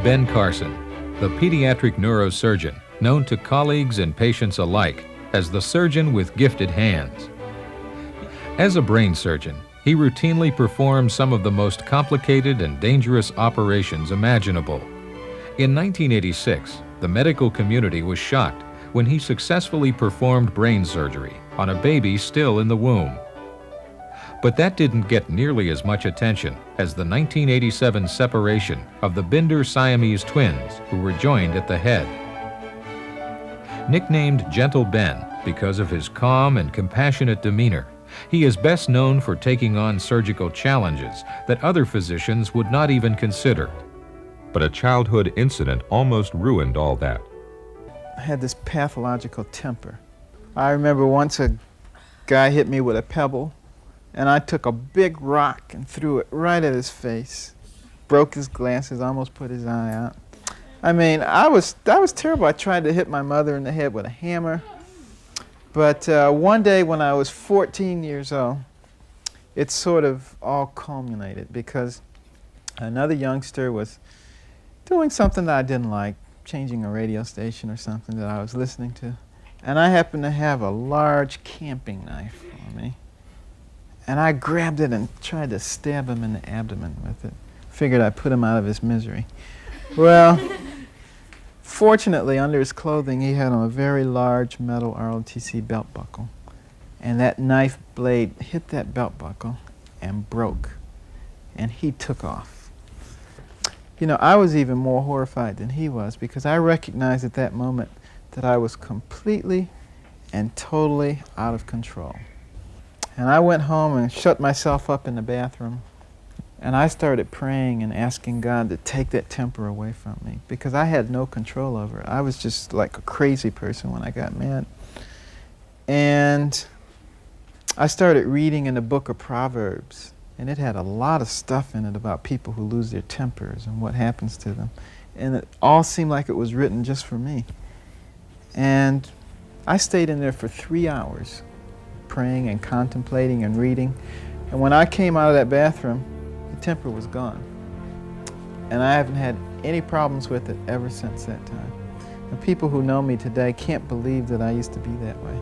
Ben Carson, the pediatric neurosurgeon known to colleagues and patients alike as the surgeon with gifted hands. As a brain surgeon, he routinely performs some of the most complicated and dangerous operations imaginable. In 1986, the medical community was shocked when he successfully performed brain surgery on a baby still in the womb. But that didn't get nearly as much attention as the 1987 separation of the Binder Siamese twins, who were joined at the head. Nicknamed Gentle Ben because of his calm and compassionate demeanor, he is best known for taking on surgical challenges that other physicians would not even consider. But a childhood incident almost ruined all that. I had this pathological temper. I remember once a guy hit me with a pebble, and I took a big rock and threw it right at his face. Broke his glasses, almost put his eye out. I mean, that was terrible. I tried to hit my mother in the head with a hammer. But one day when I was 14 years old, it sort of all culminated because another youngster was doing something that I didn't like, changing a radio station or something that I was listening to. And I happened to have a large camping knife on me. And I grabbed it and tried to stab him in the abdomen with it. Figured I'd put him out of his misery. Well, fortunately, under his clothing, he had on a very large metal ROTC belt buckle. And that knife blade hit that belt buckle and broke. And he took off. You know, I was even more horrified than he was because I recognized at that moment that I was completely and totally out of control. And I went home and shut myself up in the bathroom, and I started praying and asking God to take that temper away from me because I had no control over it. I was just like a crazy person when I got mad. And I started reading in the book of Proverbs, and it had a lot of stuff in it about people who lose their tempers and what happens to them. And it all seemed like it was written just for me. And I stayed in there for 3 hours, praying and contemplating and reading. And when I came out of that bathroom, the temper was gone. And I haven't had any problems with it ever since that time. And people who know me today can't believe that I used to be that way.